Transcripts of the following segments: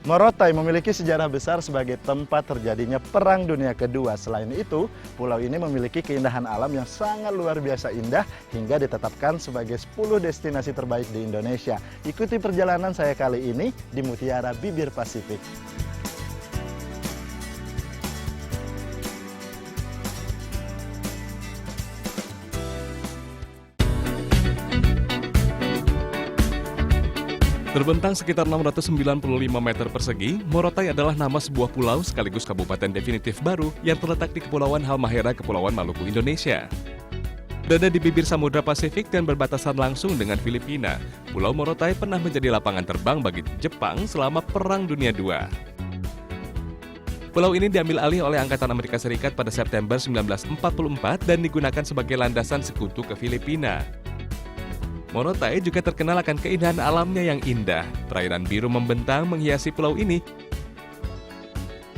Morotai memiliki sejarah besar sebagai tempat terjadinya Perang Dunia Kedua. Selain itu, pulau ini memiliki keindahan alam yang sangat luar biasa indah hingga ditetapkan sebagai 10 destinasi terbaik di Indonesia. Ikuti perjalanan saya kali ini di Mutiara Bibir Pasifik. Terbentang sekitar 695 meter persegi, Morotai adalah nama sebuah pulau sekaligus kabupaten definitif baru yang terletak di Kepulauan Halmahera, Kepulauan Maluku, Indonesia. Berada di bibir Samudra Pasifik dan berbatasan langsung dengan Filipina, Pulau Morotai pernah menjadi lapangan terbang bagi Jepang selama Perang Dunia II. Pulau ini diambil alih oleh Angkatan Amerika Serikat pada September 1944 dan digunakan sebagai landasan sekutu ke Filipina. Morotai juga terkenal akan keindahan alamnya yang indah. Perairan biru membentang menghiasi pulau ini.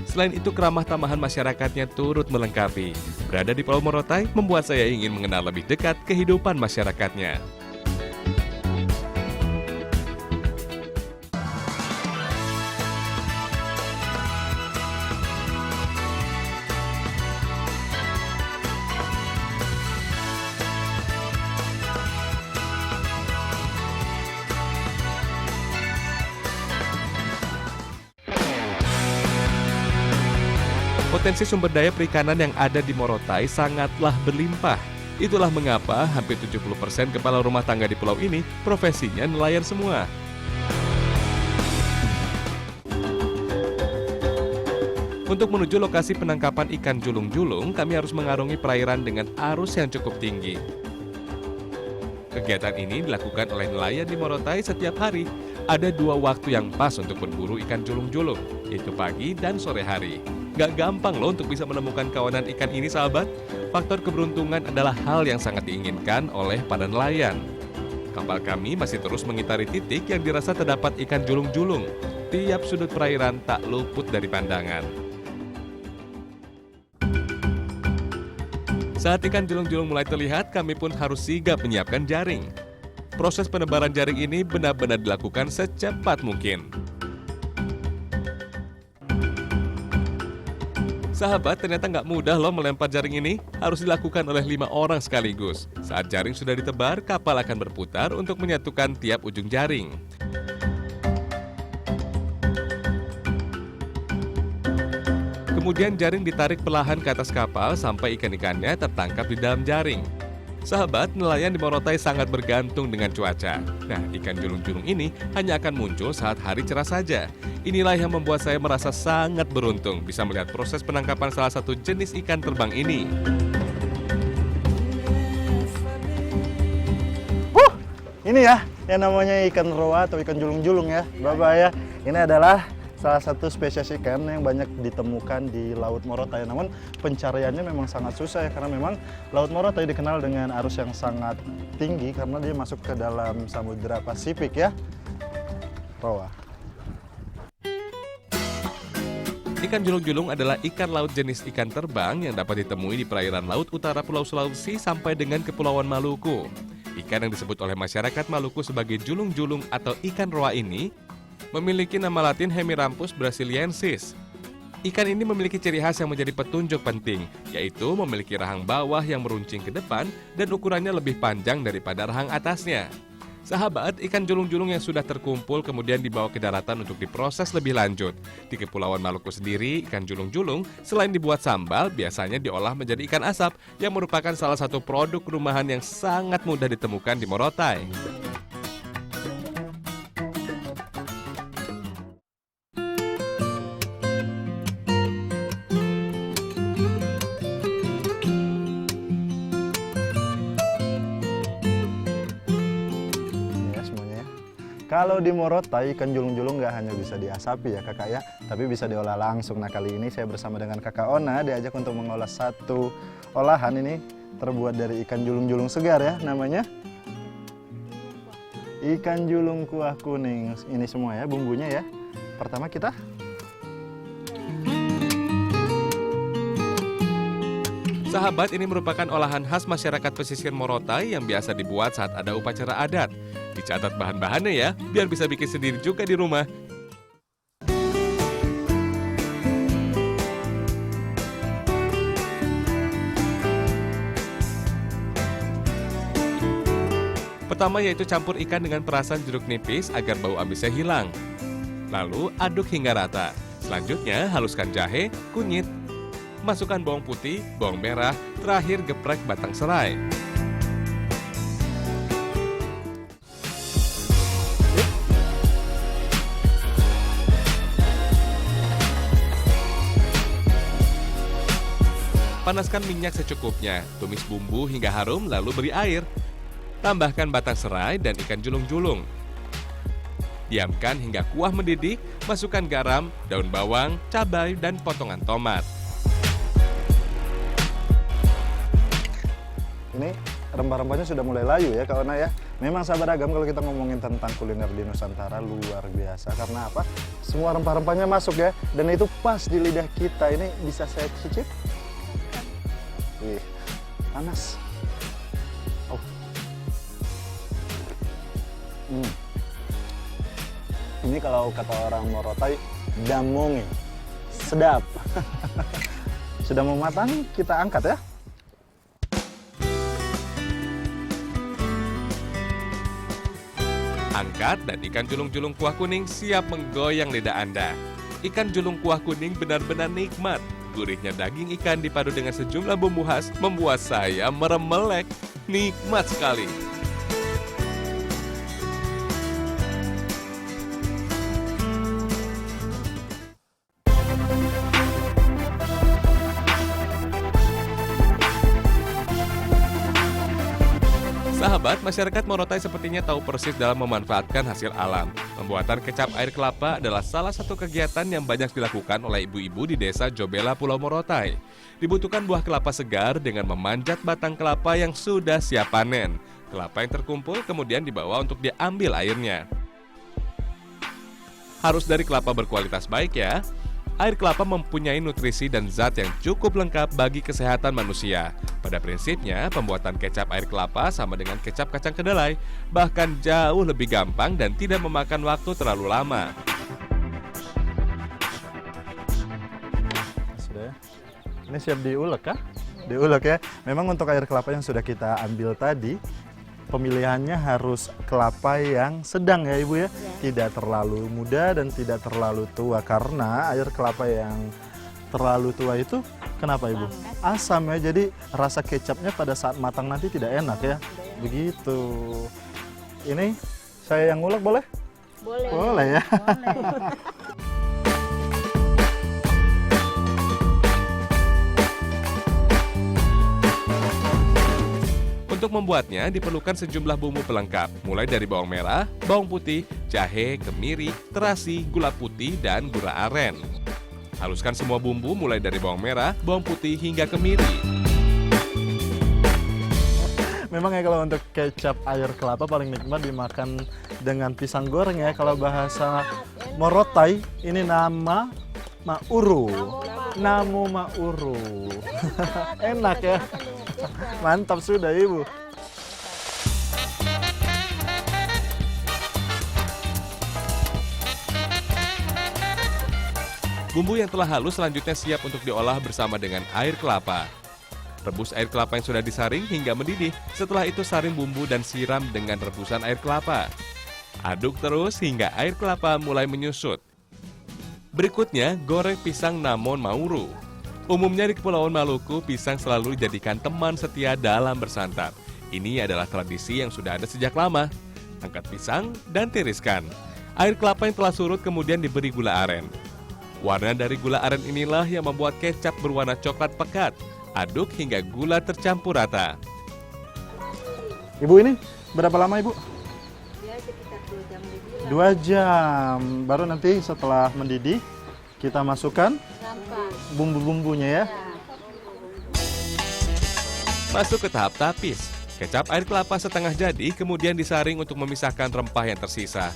Selain itu, keramah tamahan masyarakatnya turut melengkapi. Berada di Pulau Morotai membuat saya ingin mengenal lebih dekat kehidupan masyarakatnya. Potensi sumber daya perikanan yang ada di Morotai sangatlah berlimpah. Itulah mengapa hampir 70% kepala rumah tangga di pulau ini profesinya nelayan semua. Untuk menuju lokasi penangkapan ikan julung-julung, kami harus mengarungi perairan dengan arus yang cukup tinggi. Kegiatan ini dilakukan oleh nelayan di Morotai setiap hari. Ada 2 waktu yang pas untuk berburu ikan julung-julung, yaitu pagi dan sore hari. Gak gampang loh untuk bisa menemukan kawanan ikan ini, sahabat. Faktor keberuntungan adalah hal yang sangat diinginkan oleh para nelayan. Kapal kami masih terus mengitari titik yang dirasa terdapat ikan julung-julung. Tiap sudut perairan tak luput dari pandangan. Saat ikan julung-julung mulai terlihat, kami pun harus sigap menyiapkan jaring. Proses penebaran jaring ini benar-benar dilakukan secepat mungkin. Sahabat, ternyata nggak mudah loh melempar jaring ini. Harus dilakukan oleh 5 orang sekaligus. Saat jaring sudah ditebar, kapal akan berputar untuk menyatukan tiap ujung jaring. Kemudian jaring ditarik perlahan ke atas kapal sampai ikan-ikannya tertangkap di dalam jaring. Sahabat, nelayan di Morotai sangat bergantung dengan cuaca. Nah, ikan julung-julung ini hanya akan muncul saat hari cerah saja. Inilah yang membuat saya merasa sangat beruntung bisa melihat proses penangkapan salah satu jenis ikan terbang ini. Ini ya, yang namanya ikan roa atau ikan julung-julung ya, Bapak ya. Ini adalah salah satu spesies ikan yang banyak ditemukan di Laut Morotai. Namun pencariannya memang sangat susah ya, karena memang Laut Morotai dikenal dengan arus yang sangat tinggi karena dia masuk ke dalam Samudra Pasifik ya. Roa. Ikan julung-julung adalah ikan laut jenis ikan terbang yang dapat ditemui di perairan laut utara Pulau Sulawesi sampai dengan Kepulauan Maluku. Ikan yang disebut oleh masyarakat Maluku sebagai julung-julung atau ikan roa ini memiliki nama latin Hemirampus brasiliensis. Ikan ini memiliki ciri khas yang menjadi petunjuk penting, yaitu memiliki rahang bawah yang meruncing ke depan dan ukurannya lebih panjang daripada rahang atasnya. Sahabat, ikan julung-julung yang sudah terkumpul kemudian dibawa ke daratan untuk diproses lebih lanjut. Di Kepulauan Maluku sendiri, ikan julung-julung selain dibuat sambal, biasanya diolah menjadi ikan asap yang merupakan salah satu produk rumahan yang sangat mudah ditemukan di Morotai. Kalau di Morotai, ikan julung-julung nggak hanya bisa diasapi ya kakak ya, tapi bisa diolah langsung. Nah, kali ini saya bersama dengan kakak Ona diajak untuk mengolah satu olahan ini terbuat dari ikan julung-julung segar ya, namanya ikan julung kuah kuning. Ini semua ya bumbunya ya. Pertama kita Sahabat, ini merupakan olahan khas masyarakat pesisir Morotai yang biasa dibuat saat ada upacara adat. Dicatat bahan-bahannya ya, biar bisa bikin sendiri juga di rumah. Pertama yaitu campur ikan dengan perasan jeruk nipis agar bau amisnya hilang. Lalu aduk hingga rata. Selanjutnya haluskan jahe, kunyit, masukkan bawang putih, bawang merah, terakhir geprek batang serai. Panaskan minyak secukupnya, tumis bumbu hingga harum lalu beri air. Tambahkan batang serai dan ikan julung-julung. Diamkan hingga kuah mendidih, masukkan garam, daun bawang, cabai, dan potongan tomat. Ini rempah-rempahnya sudah mulai layu ya kawan ya. Memang sahabat Agam kalau kita ngomongin tentang kuliner di Nusantara luar biasa. Karena apa? Semua rempah-rempahnya masuk ya. Dan itu pas di lidah kita. Ini bisa saya cicip? Wih, panas. Oh. Ini kalau kata orang Morotai, damongi. Sedap. Sudah mau matang, kita angkat ya. Angkat dan ikan julung-julung kuah kuning siap menggoyang lidah Anda. Ikan julung kuah kuning benar-benar nikmat. Gurihnya daging ikan dipadu dengan sejumlah bumbu khas membuat saya meremelek. Nikmat sekali. Sahabat, masyarakat Morotai sepertinya tahu persis dalam memanfaatkan hasil alam. Pembuatan kecap air kelapa adalah salah satu kegiatan yang banyak dilakukan oleh ibu-ibu di desa Jobela, Pulau Morotai. Dibutuhkan buah kelapa segar dengan memanjat batang kelapa yang sudah siap panen. Kelapa yang terkumpul kemudian dibawa untuk diambil airnya. Harus dari kelapa berkualitas baik ya. Air kelapa mempunyai nutrisi dan zat yang cukup lengkap bagi kesehatan manusia. Pada prinsipnya, pembuatan kecap air kelapa sama dengan kecap kacang kedelai, bahkan jauh lebih gampang dan tidak memakan waktu terlalu lama. Sudah ya. Ini siap diulek kah? Diulek ya. Memang untuk air kelapa yang sudah kita ambil tadi, pemilihannya harus kelapa yang sedang ya Ibu ya. Tidak terlalu muda dan tidak terlalu tua. Karena air kelapa yang terlalu tua itu kenapa Ibu? Asam ya, jadi rasa kecapnya pada saat matang nanti tidak enak ya. Begitu. Ini saya yang ngulek boleh? Boleh. Boleh ya. Boleh. Untuk membuatnya diperlukan sejumlah bumbu pelengkap, mulai dari bawang merah, bawang putih, jahe, kemiri, terasi, gula putih, dan gula aren. Haluskan semua bumbu mulai dari bawang merah, bawang putih, hingga kemiri. Memang ya kalau untuk kecap air kelapa paling nikmat dimakan dengan pisang goreng ya. Kalau bahasa Morotai ini nama mauru. Namo mauru. Enak ya. Mantap sudah Ibu. Bumbu yang telah halus selanjutnya siap untuk diolah bersama dengan air kelapa. Rebus air kelapa yang sudah disaring hingga mendidih. Setelah itu saring bumbu dan siram dengan rebusan air kelapa. Aduk terus hingga air kelapa mulai menyusut. Berikutnya, goreng pisang namon mauru. Umumnya di Kepulauan Maluku, pisang selalu dijadikan teman setia dalam bersantap. Ini adalah tradisi yang sudah ada sejak lama. Angkat pisang dan tiriskan. Air kelapa yang telah surut kemudian diberi gula aren. Warna dari gula aren inilah yang membuat kecap berwarna coklat pekat. Aduk hingga gula tercampur rata. Ibu ini berapa lama Ibu? Ya sekitar 2 jam lebih. 2 jam. Baru nanti setelah mendidih kita masukkan Rempah. bumbu-bumbunya ya. Masuk ke tahap tapis. Kecap air kelapa setengah jadi kemudian disaring untuk memisahkan rempah yang tersisa.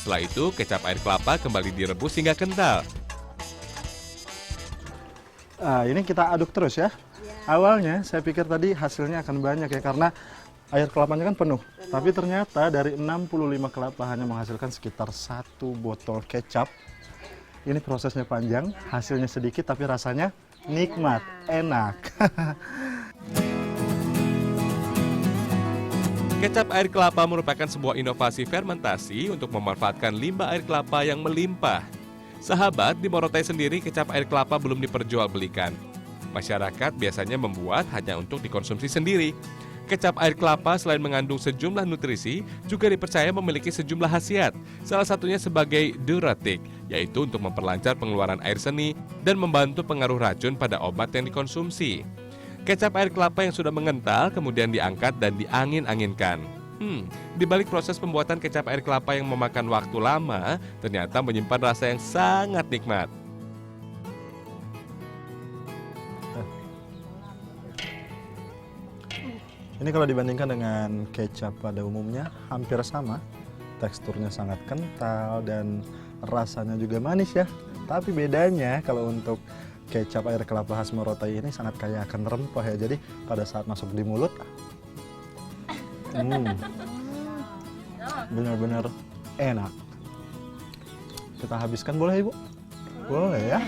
Setelah itu, kecap air kelapa kembali direbus hingga kental. Ini kita aduk terus ya. Awalnya saya pikir tadi hasilnya akan banyak ya karena air kelapanya kan penuh. Tapi ternyata dari 65 kelapa hanya menghasilkan sekitar 1 botol kecap. Ini prosesnya panjang, hasilnya sedikit tapi rasanya nikmat, enak. Kecap air kelapa merupakan sebuah inovasi fermentasi untuk memanfaatkan limbah air kelapa yang melimpah. Sahabat, di Morotai sendiri kecap air kelapa belum diperjualbelikan. Masyarakat biasanya membuat hanya untuk dikonsumsi sendiri. Kecap air kelapa selain mengandung sejumlah nutrisi, juga dipercaya memiliki sejumlah khasiat. Salah satunya sebagai diuretik, yaitu untuk memperlancar pengeluaran air seni dan membantu pengaruh racun pada obat yang dikonsumsi. Kecap air kelapa yang sudah mengental kemudian diangkat dan diangin-anginkan. Di balik proses pembuatan kecap air kelapa yang memakan waktu lama, ternyata menyimpan rasa yang sangat nikmat. Ini kalau dibandingkan dengan kecap pada umumnya hampir sama. Teksturnya sangat kental dan rasanya juga manis ya. Tapi bedanya kalau untuk kecap air kelapa khas Morotai ini sangat kaya akan rempah ya. Jadi pada saat masuk di mulut, benar-benar enak. Kita habiskan boleh Ibu? Boleh ya.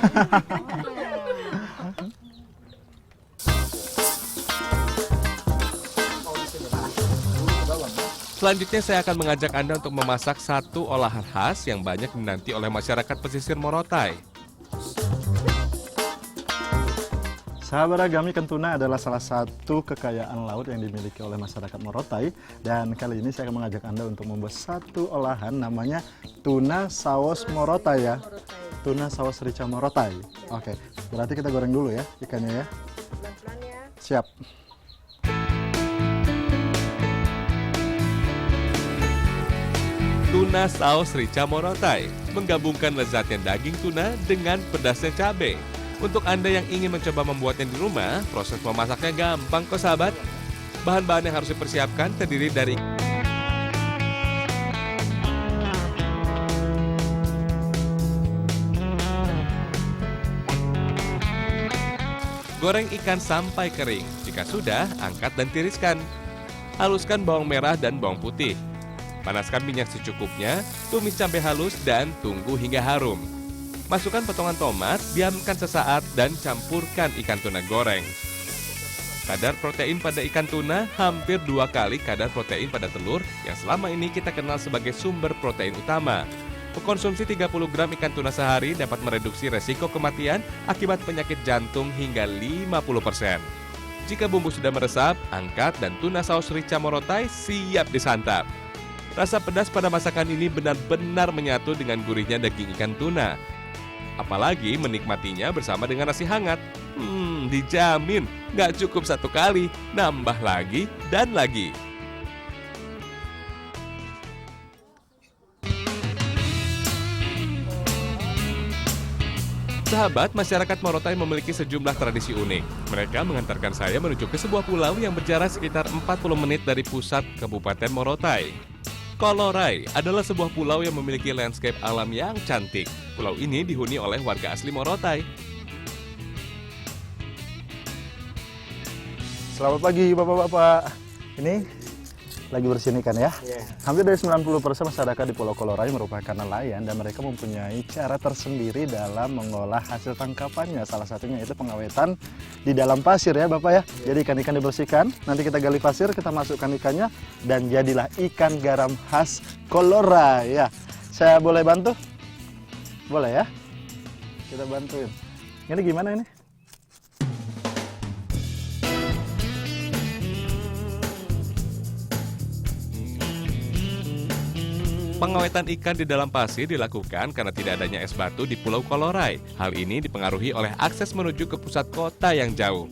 Selanjutnya saya akan mengajak Anda untuk memasak satu olahan khas yang banyak dinanti oleh masyarakat pesisir Morotai. Sahabat Agam, ikan tuna adalah salah satu kekayaan laut yang dimiliki oleh masyarakat Morotai. Dan kali ini saya akan mengajak Anda untuk membuat satu olahan namanya tuna saus Morotai ya. Tuna saus rica Morotai. Oke, berarti kita goreng dulu ya ikannya ya. Pelan-pelan ya. Siap. Tuna saus rica Morotai menggabungkan lezatnya daging tuna dengan pedasnya cabai. Untuk Anda yang ingin mencoba membuatnya di rumah, proses memasaknya gampang kok sahabat. Bahan-bahan yang harus dipersiapkan terdiri dari goreng ikan sampai kering. Jika sudah, angkat dan tiriskan. Haluskan bawang merah dan bawang putih. Panaskan minyak secukupnya, tumis cabai halus dan tunggu hingga harum. Masukkan potongan tomat, diamkan sesaat dan campurkan ikan tuna goreng. Kadar protein pada ikan tuna hampir 2 kali kadar protein pada telur yang selama ini kita kenal sebagai sumber protein utama. Mengkonsumsi 30 gram ikan tuna sehari dapat mereduksi resiko kematian akibat penyakit jantung hingga 50%. Jika bumbu sudah meresap, angkat dan tuna saus rica Morotai siap disantap. Rasa pedas pada masakan ini benar-benar menyatu dengan gurihnya daging ikan tuna. Apalagi menikmatinya bersama dengan nasi hangat. Dijamin nggak cukup satu kali, nambah lagi dan lagi. Sahabat, masyarakat Morotai memiliki sejumlah tradisi unik. Mereka mengantarkan saya menuju ke sebuah pulau yang berjarak sekitar 40 menit dari pusat Kabupaten Morotai. Kolorai adalah sebuah pulau yang memiliki landscape alam yang cantik. Pulau ini dihuni oleh warga asli Morotai. Selamat pagi Bapak-Bapak. Ini lagi bersihin ikan ya. Hampir dari 90% masyarakat di Pulau Kolorai merupakan nelayan dan mereka mempunyai cara tersendiri dalam mengolah hasil tangkapannya. Salah satunya itu pengawetan di dalam pasir ya Bapak ya. Jadi ikan-ikan dibersihkan, nanti kita gali pasir, kita masukkan ikannya dan jadilah ikan garam khas Kolorai ya. Saya boleh bantu? Boleh ya? Kita bantuin. Ini gimana ini? Pengawetan ikan di dalam pasir dilakukan karena tidak adanya es batu di Pulau Kolorai. Hal ini dipengaruhi oleh akses menuju ke pusat kota yang jauh.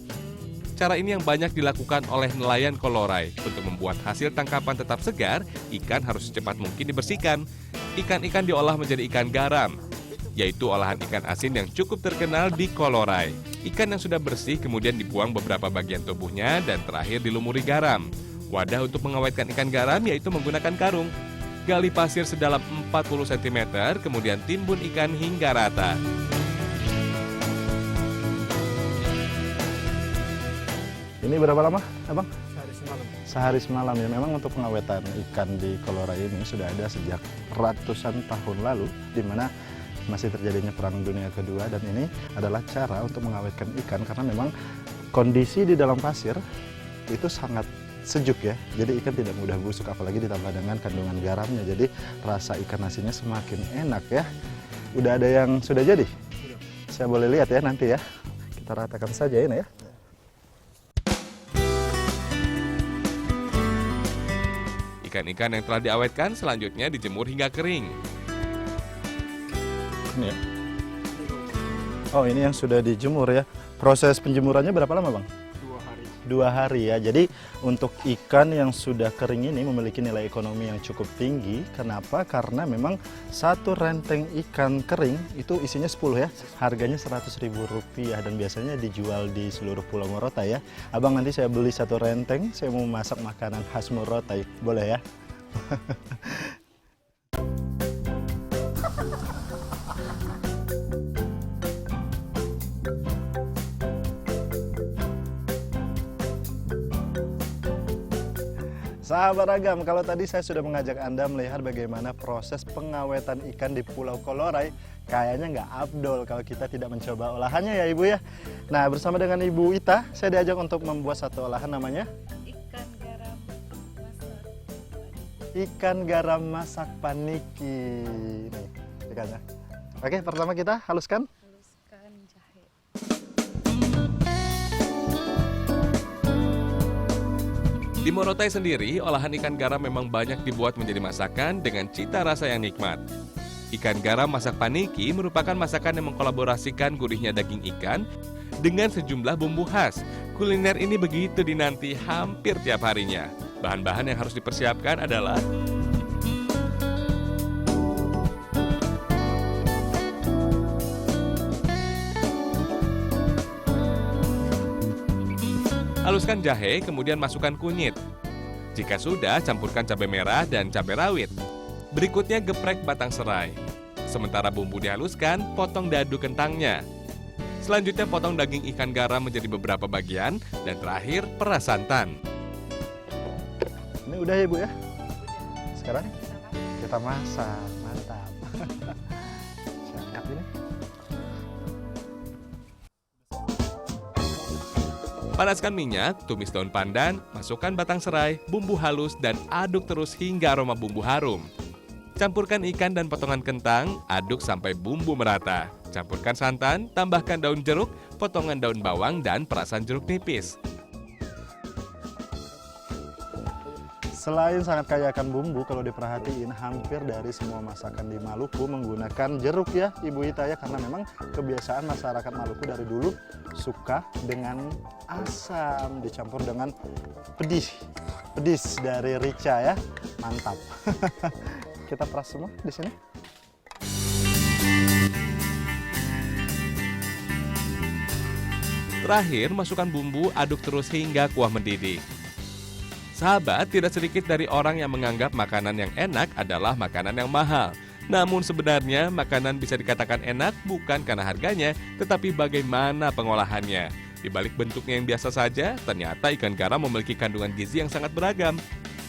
Cara ini yang banyak dilakukan oleh nelayan Kolorai. Untuk membuat hasil tangkapan tetap segar, ikan harus secepat mungkin dibersihkan. Ikan-ikan diolah menjadi ikan garam, yaitu olahan ikan asin yang cukup terkenal di Kolorai. Ikan yang sudah bersih kemudian dibuang beberapa bagian tubuhnya dan terakhir dilumuri garam. Wadah untuk mengawetkan ikan garam yaitu menggunakan karung. Gali pasir sedalam 40 cm, kemudian timbun ikan hingga rata. Ini berapa lama, Abang? Sehari semalam. Sehari semalam ya. Memang untuk pengawetan ikan di Kolorai ini sudah ada sejak ratusan tahun lalu, di mana masih terjadinya Perang Dunia Kedua, dan ini adalah cara untuk mengawetkan ikan karena memang kondisi di dalam pasir itu sangat sejuk ya. Jadi ikan tidak mudah busuk, apalagi ditambah dengan kandungan garamnya. Jadi rasa ikan asinnya semakin enak ya. Udah ada yang sudah jadi? Saya boleh lihat ya nanti ya. Kita ratakan saja ini ya. Ikan-ikan yang telah diawetkan selanjutnya dijemur hingga kering. Ini ya. Oh, ini yang sudah dijemur ya. Proses penjemurannya berapa lama, Bang? 2 hari ya. Jadi untuk ikan yang sudah kering ini memiliki nilai ekonomi yang cukup tinggi. Kenapa? Karena memang satu renteng ikan kering itu isinya 10 ya. Harganya Rp100.000 dan biasanya dijual di seluruh Pulau Morotai ya. Abang, nanti saya beli satu renteng, saya mau masak makanan khas Morotai. Boleh ya? Sahabat Agam, kalau tadi saya sudah mengajak Anda melihat bagaimana proses pengawetan ikan di Pulau Kolorai, kayaknya nggak afdol kalau kita tidak mencoba olahannya ya Ibu ya. Nah, bersama dengan Ibu Ita, saya diajak untuk membuat satu olahan namanya ikan garam masak paniki. Nih, ikannya. Oke, pertama kita haluskan. Haluskan jahe. Di Morotai sendiri, olahan ikan garam memang banyak dibuat menjadi masakan dengan cita rasa yang nikmat. Ikan garam masak paniki merupakan masakan yang mengkolaborasikan gurihnya daging ikan dengan sejumlah bumbu khas. Kuliner ini begitu dinanti hampir tiap harinya. Bahan-bahan yang harus dipersiapkan adalah haluskan jahe, kemudian masukkan kunyit. Jika sudah, campurkan cabai merah dan cabai rawit. Berikutnya geprek batang serai. Sementara bumbu dihaluskan, potong dadu kentangnya. Selanjutnya potong daging ikan garam menjadi beberapa bagian, dan terakhir peras santan. Ini udah ya Bu ya? Sekarang kita masak, mantap. Saya angkat ini. Panaskan minyak, tumis daun pandan, masukkan batang serai, bumbu halus, dan aduk terus hingga aroma bumbu harum. Campurkan ikan dan potongan kentang, aduk sampai bumbu merata. Campurkan santan, tambahkan daun jeruk, potongan daun bawang, dan perasan jeruk nipis. Selain sangat kaya akan bumbu, kalau diperhatiin hampir dari semua masakan di Maluku menggunakan jeruk ya Ibu Ita ya, karena memang kebiasaan masyarakat Maluku dari dulu suka dengan asam dicampur dengan pedis dari rica ya, mantap. Kita peras semua di sini. Terakhir, masukkan bumbu, aduk terus hingga kuah mendidih. Sahabat, tidak sedikit dari orang yang menganggap makanan yang enak adalah makanan yang mahal. Namun sebenarnya makanan bisa dikatakan enak bukan karena harganya, tetapi bagaimana pengolahannya. Di balik bentuknya yang biasa saja, ternyata ikan garam memiliki kandungan gizi yang sangat beragam.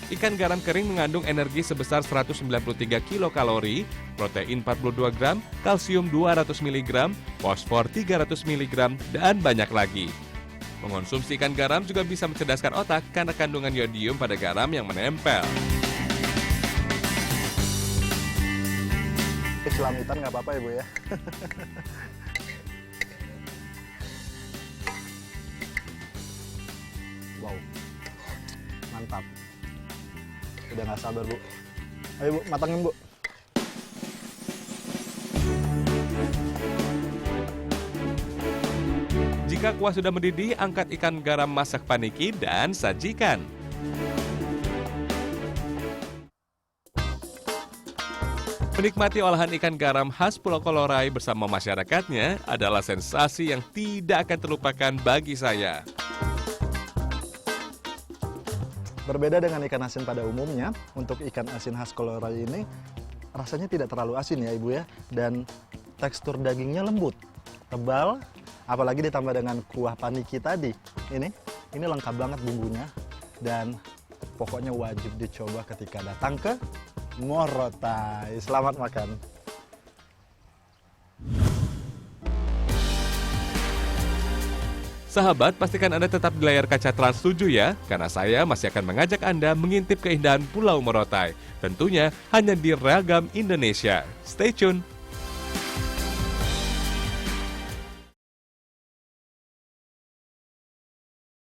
Ikan garam kering mengandung energi sebesar 193 kilokalori, protein 42 gram, kalsium 200 mg, fosfor 300 mg, dan banyak lagi. Mengonsumsi ikan garam juga bisa mencerdaskan otak karena kandungan yodium pada garam yang menempel. Selamitan nggak apa-apa ya Bu ya. Wow, mantap. Udah nggak sabar Bu. Ayo Bu, matangin Bu. Jika kuah sudah mendidih, angkat ikan garam masak paniki dan sajikan. Menikmati olahan ikan garam khas Pulau Kolorai bersama masyarakatnya adalah sensasi yang tidak akan terlupakan bagi saya. Berbeda dengan ikan asin pada umumnya, untuk ikan asin khas Kolorai ini rasanya tidak terlalu asin ya Ibu ya, dan tekstur dagingnya lembut, tebal, apalagi ditambah dengan kuah paniki tadi. Ini lengkap banget bumbunya, dan pokoknya wajib dicoba ketika datang ke Morotai. Selamat makan. Sahabat, pastikan Anda tetap di layar kaca Trans 7 ya, karena saya masih akan mengajak Anda mengintip keindahan Pulau Morotai. Tentunya hanya di Ragam Indonesia. Stay tune!